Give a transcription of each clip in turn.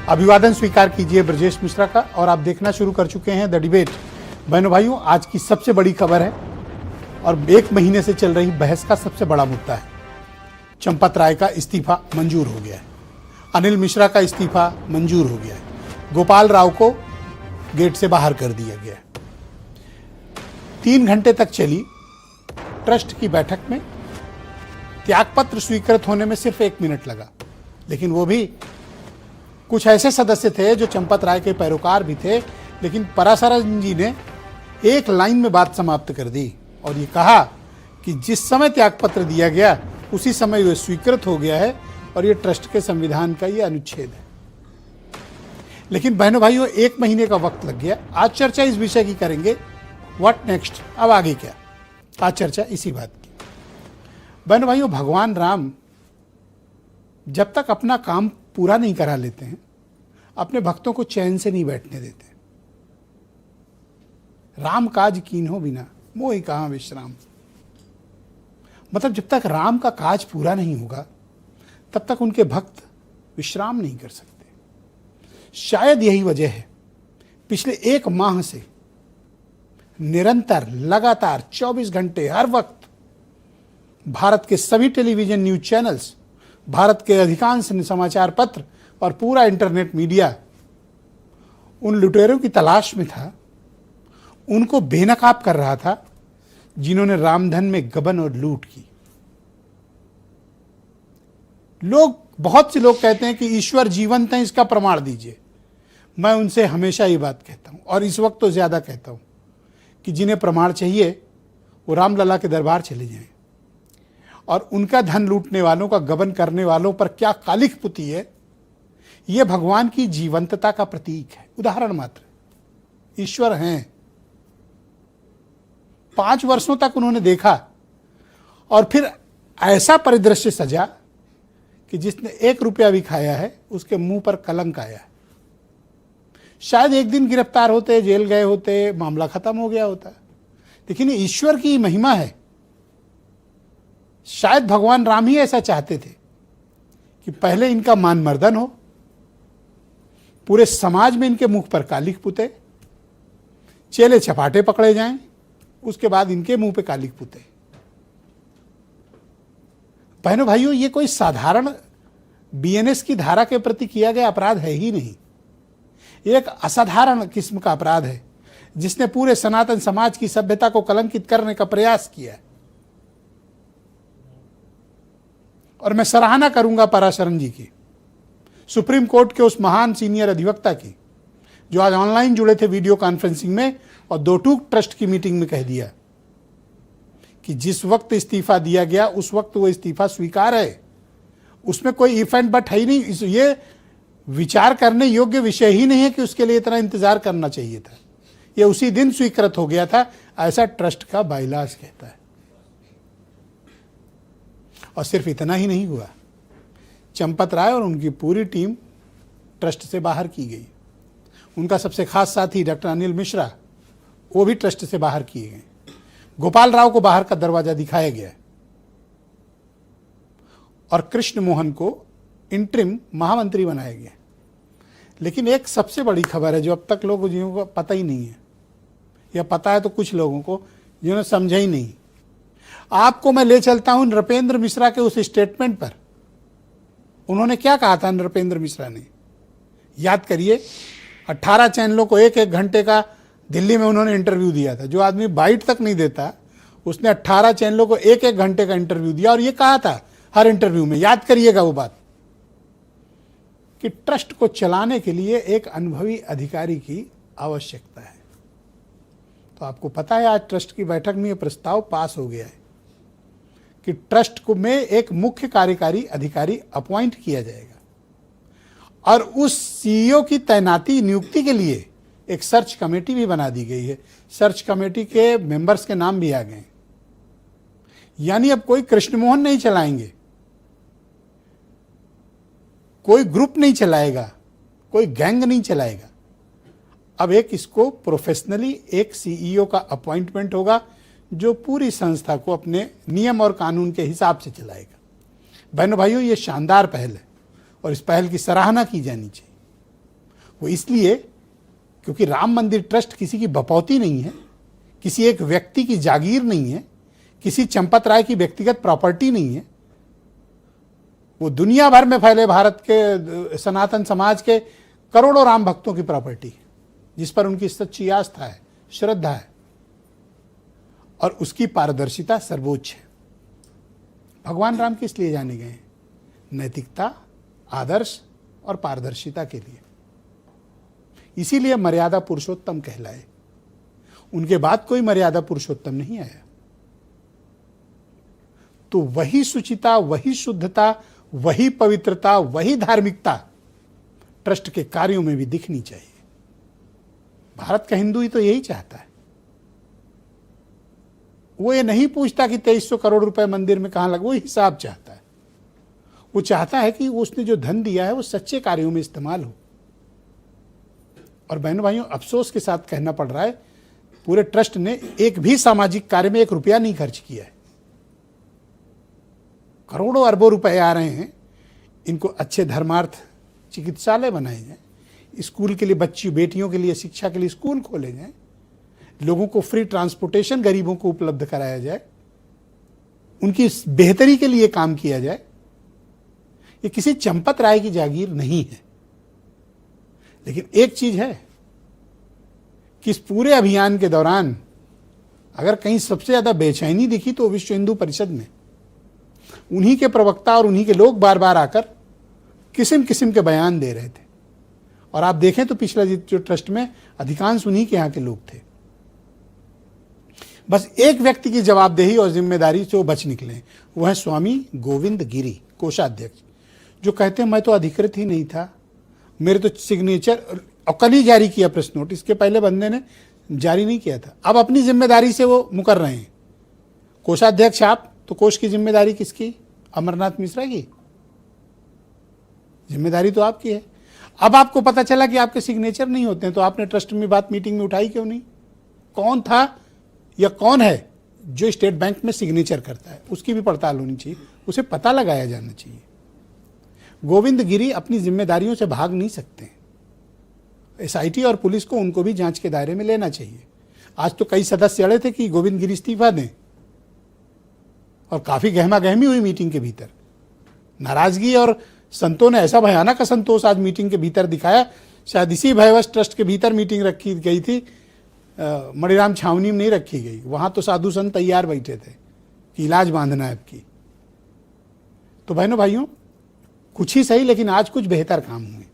अभिवादन स्वीकार कीजिए ब्रजेश मिश्रा का। और आप देखना शुरू कर चुके हैं द डिबेट। बहनों भाइयों, आज की सबसे बड़ी खबर है और 1 महीने से चल रही बहस का सबसे बड़ा मुद्दा है। चंपत राय का इस्तीफा मंजूर हो गया है। अनिल मिश्रा का इस्तीफा मंजूर हो गया है। गोपाल राव को गेट से बाहर कर दिया गया है। 3 घंटे तक चली ट्रस्ट की बैठक में त्यागपत्र स्वीकृत होने में सिर्फ 1 मिनट लगा, लेकिन वो भी कुछ ऐसे सदस्य थे जो चंपत राय के पैरोकार भी थे, लेकिन पराशरन जी ने एक लाइन में बात समाप्त कर दी और ये कहा कि जिस समय त्यागपत्र दिया गया उसी समय वह स्वीकृत हो गया है और ये ट्रस्ट के संविधान का ये अनुच्छेद है। लेकिन बहनों भाइयों, 1 महीने का वक्त लग गया। आज चर्चा इस विषय की करेंगे, व्हाट नेक्स्ट, अब आगे क्या। आज चर्चा इसी बात की। बहनों भाइयों, भगवान राम जब तक अपना काम पूरा नहीं करा लेते हैं, अपने भक्तों को चैन से नहीं बैठने देते। राम काज कीन्हो बिना मोहि कहाँ विश्राम। मतलब जब तक राम का काज पूरा नहीं होगा तब तक उनके भक्त विश्राम नहीं कर सकते। शायद यही वजह है पिछले 1 माह से निरंतर लगातार 24 घंटे हर वक्त भारत के सभी टेलीविजन न्यूज चैनल्स, भारत के अधिकांश समाचार पत्र और पूरा इंटरनेट मीडिया उन लुटेरों की तलाश में था, उनको बेनकाब कर रहा था जिन्होंने रामधन में गबन और लूट की। बहुत से लोग कहते हैं कि ईश्वर जीवंत है, इसका प्रमाण दीजिए। मैं उनसे हमेशा ये बात कहता हूं और इस वक्त तो ज्यादा कहता हूं कि जिन्हें प्रमाण चाहिए वो रामलला के दरबार चले जाएं और उनका धन लूटने वालों का, गबन करने वालों पर क्या कालिख पुती है, यह भगवान की जीवंतता का प्रतीक है। उदाहरण मात्र, ईश्वर हैं। 5 वर्षों तक उन्होंने देखा और फिर ऐसा परिदृश्य सजा कि जिसने 1 रुपया भी खाया है उसके मुंह पर कलंक आया। शायद एक दिन गिरफ्तार होते, जेल गए होते, मामला खत्म हो गया होता। लेकिन ईश्वर की महिमा है। शायद भगवान राम ही ऐसा चाहते थे कि पहले इनका मान मर्दन हो, पूरे समाज में इनके मुख पर कालिख पुते, चेले चपाटे पकड़े जाएं, उसके बाद इनके मुंह पे कालिख पुते। बहनों भाइयों, ये कोई साधारण बीएनएस की धारा के प्रति किया गया अपराध है ही नहीं। ये एक असाधारण किस्म का अपराध है जिसने पूरे सनातन समाज की सभ्यता को कलंकित करने का प्रयास किया है। और मैं सराहना करूंगा पराशरन जी की, सुप्रीम कोर्ट के उस महान सीनियर अधिवक्ता की, जो आज ऑनलाइन जुड़े थे वीडियो कॉन्फ्रेंसिंग में और 2 टूक ट्रस्ट की मीटिंग में कह दिया कि जिस वक्त इस्तीफा दिया गया उस वक्त वो इस्तीफा स्वीकार है, उसमें कोई इफ एंड बट है ही नहीं। ये विचार करने योग्य विषय ही नहीं है कि उसके लिए इतना इंतजार करना चाहिए था। ये उसी दिन स्वीकृत हो गया था, ऐसा ट्रस्ट का बाइलाज कहता है। और सिर्फ इतना ही नहीं हुआ, चंपत राय और उनकी पूरी टीम ट्रस्ट से बाहर की गई। उनका सबसे खास साथी डॉक्टर अनिल मिश्रा, वो भी ट्रस्ट से बाहर किए गए। गोपाल राव को बाहर का दरवाजा दिखाया गया और कृष्ण मोहन को इंटरिम महामंत्री बनाया गया। लेकिन एक सबसे बड़ी खबर है जो अब तक लोगों को पता ही नहीं है, या पता है तो कुछ लोगों को, जिन्होंने समझा ही नहीं। आपको मैं ले चलता हूं नृपेंद्र मिश्रा के उस स्टेटमेंट पर। उन्होंने क्या कहा था नृपेंद्र मिश्रा ने, याद करिए। 18 चैनलों को 1-1 घंटे का दिल्ली में उन्होंने इंटरव्यू दिया था। जो आदमी बाइट तक नहीं देता, उसने 18 चैनलों को 1-1 घंटे का इंटरव्यू दिया और ये कहा था हर इंटरव्यू में, याद करिएगा वो बात, कि ट्रस्ट को चलाने के लिए एक अनुभवी अधिकारी की आवश्यकता है। तो आपको पता है आज ट्रस्ट की बैठक में यह प्रस्ताव पास हो गया है कि ट्रस्ट को में एक मुख्य कार्यकारी अधिकारी अपॉइंट किया जाएगा और उस सीईओ की तैनाती नियुक्ति के लिए एक सर्च कमेटी भी बना दी गई है। सर्च कमेटी के मेंबर्स के नाम भी आ गए। यानी अब कोई कृष्ण मोहन नहीं चलाएंगे, कोई ग्रुप नहीं चलाएगा, कोई गैंग नहीं चलाएगा। अब एक इसको प्रोफेशनली एक सीईओ का अपॉइंटमेंट होगा जो पूरी संस्था को अपने नियम और कानून के हिसाब से चलाएगा। बहनों भाइयों, ये शानदार पहल है और इस पहल की सराहना की जानी चाहिए। वो इसलिए क्योंकि राम मंदिर ट्रस्ट किसी की बपौती नहीं है, किसी एक व्यक्ति की जागीर नहीं है, किसी चंपत राय की व्यक्तिगत प्रॉपर्टी नहीं है। वो दुनिया भर में फैले भारत के सनातन समाज के करोड़ों राम भक्तों की प्रॉपर्टी है, जिस पर उनकी सच्ची आस्था है, श्रद्धा है, और उसकी पारदर्शिता सर्वोच्च है। भगवान राम किस लिए जाने गए हैं? नैतिकता, आदर्श और पारदर्शिता के लिए। इसीलिए मर्यादा पुरुषोत्तम कहलाए। उनके बाद कोई मर्यादा पुरुषोत्तम नहीं आया। तो वही शुचिता, वही शुद्धता, वही पवित्रता, वही धार्मिकता ट्रस्ट के कार्यों में भी दिखनी चाहिए। भारत का हिंदू ही तो यही चाहता है। वो ये नहीं पूछता कि 2300 करोड़ रुपए मंदिर में कहां लगा, वो हिसाब चाहता है। वो चाहता है कि उसने जो धन दिया है वो सच्चे कार्यों में इस्तेमाल हो। और बहनों भाइयों, अफसोस के साथ कहना पड़ रहा है, पूरे ट्रस्ट ने एक भी सामाजिक कार्य में 1 रुपया नहीं खर्च किया है। करोड़ों अरबों रुपए आ रहे हैं, इनको अच्छे धर्मार्थ चिकित्सालय बनाए जाए, स्कूल के लिए बच्ची बेटियों के लिए शिक्षा के लिए स्कूल खोले जाए, लोगों को फ्री ट्रांसपोर्टेशन गरीबों को उपलब्ध कराया जाए, उनकी बेहतरी के लिए काम किया जाए। ये किसी चंपत राय की जागीर नहीं है। लेकिन एक चीज है कि इस पूरे अभियान के दौरान अगर कहीं सबसे ज्यादा बेचैनी दिखी तो विश्व हिंदू परिषद में। उन्हीं के प्रवक्ता और उन्हीं के लोग बार बार आकर किस्म किस्म के बयान दे रहे थे। और आप देखें तो पिछला जो ट्रस्ट में अधिकांश उन्हीं के यहाँ के लोग थे। बस एक व्यक्ति की जवाबदेही और जिम्मेदारी से वो बच निकले, वो है स्वामी गोविंद गिरी, कोषाध्यक्ष, जो कहते हैं मैं तो अधिकृत ही नहीं था, मेरे तो सिग्नेचर, और कल ही जारी किया प्रेस नोट, इसके पहले बंदे ने जारी नहीं किया था। अब अपनी जिम्मेदारी से वो मुकर रहे हैं। कोषाध्यक्ष आप, तो कोष की जिम्मेदारी किसकी? अमरनाथ मिश्रा की जिम्मेदारी तो आपकी है। अब आपको पता चला कि आपके सिग्नेचर नहीं होते हैं, तो आपने ट्रस्ट में बात मीटिंग में उठाई क्यों नहीं? कौन था या कौन है जो स्टेट बैंक में सिग्नेचर करता है? उसकी भी पड़ताल होनी चाहिए, उसे पता लगाया जाना चाहिए। गोविंद गिरी अपनी जिम्मेदारियों से भाग नहीं सकते। एसआईटी और पुलिस को उनको भी जांच के दायरे में लेना चाहिए। आज तो कई सदस्य अड़े थे कि गोविंद गिरी इस्तीफा दें, और काफी गहमा गहमी हुई मीटिंग के भीतर। नाराजगी, और संतों ने ऐसा भयानक असंतोष आज मीटिंग के भीतर दिखाया। शायद इसी भयवश ट्रस्ट के भीतर मीटिंग रखी गई थी, मणिराम छावनी में नहीं रखी गई। वहां तो साधु संत तैयार बैठे थे कि इलाज बांधना है आपकी। तो बहनों भाइयों, कुछ ही सही लेकिन आज कुछ बेहतर काम हुए,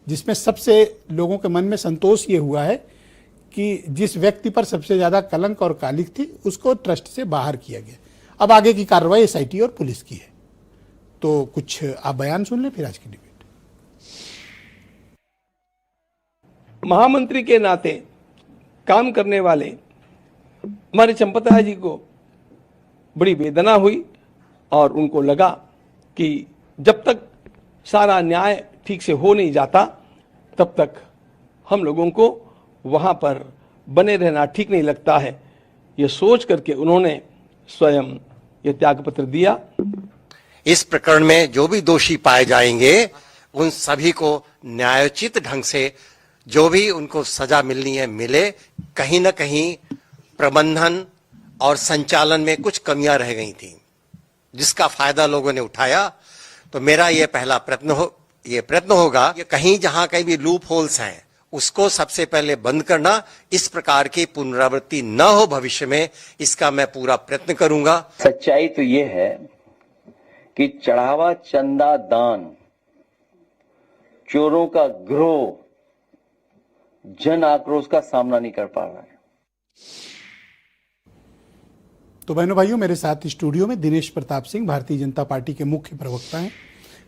जिसमें सबसे लोगों के मन में संतोष ये हुआ है कि जिस व्यक्ति पर सबसे ज्यादा कलंक और कालिक थी उसको ट्रस्ट से बाहर किया गया। अब आगे की कार्रवाई एसआईटी और पुलिस की है। तो कुछ आप बयान सुन लें, फिर आज की डिबेट। महामंत्री के नाते काम करने वाले हमारे चंपत राय जी को बड़ी वेदना हुई, और उनको लगा कि जब तक सारा न्याय ठीक से हो नहीं जाता तब तक हम लोगों को वहां पर बने रहना ठीक नहीं लगता है। ये सोच करके उन्होंने स्वयं ये त्यागपत्र दिया। इस प्रकरण में जो भी दोषी पाए जाएंगे उन सभी को न्यायोचित ढंग से जो भी उनको सजा मिलनी है मिले। कहीं न कहीं प्रबंधन और संचालन में कुछ कमियां रह गई थी, जिसका फायदा लोगों ने उठाया। तो मेरा यह पहला प्रयत्न होगा कि कहीं जहां कहीं भी लूप होल्स हैं उसको सबसे पहले बंद करना। इस प्रकार की पुनरावृत्ति न हो भविष्य में, इसका मैं पूरा प्रयत्न करूंगा। सच्चाई तो ये है कि चढ़ावा, चंदा, दान, चोरों का गिरोह जन आक्रोश का सामना नहीं कर पा रहा है। तो बहनों भाइयों, मेरे साथ स्टूडियो में दिनेश प्रताप सिंह, भारतीय जनता पार्टी के मुख्य प्रवक्ता हैं,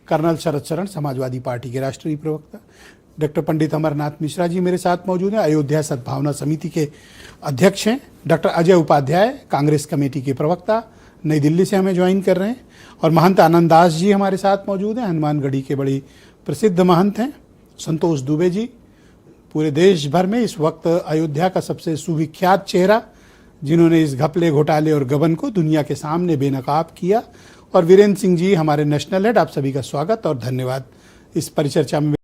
कर्नल शरद शरण, समाजवादी पार्टी के राष्ट्रीय प्रवक्ता, डॉक्टर पंडित अमरनाथ मिश्रा जी मेरे साथ मौजूद हैं, अयोध्या सद्भावना समिति के अध्यक्ष हैं, डॉक्टर अजय उपाध्याय, कांग्रेस कमेटी के प्रवक्ता, नई दिल्ली से हमें ज्वाइन कर रहे हैं, और महंत आनंद दास जी हमारे साथ मौजूद हैं, हनुमानगढ़ी के बड़ी प्रसिद्ध महंत हैं, संतोष दुबे जी, पूरे देश भर में इस वक्त अयोध्या का सबसे सुविख्यात चेहरा, जिन्होंने इस घपले, घोटाले और गबन को दुनिया के सामने बेनकाब किया, और वीरेंद्र सिंह जी हमारे नेशनल हेड। आप सभी का स्वागत और धन्यवाद इस परिचर्चा में।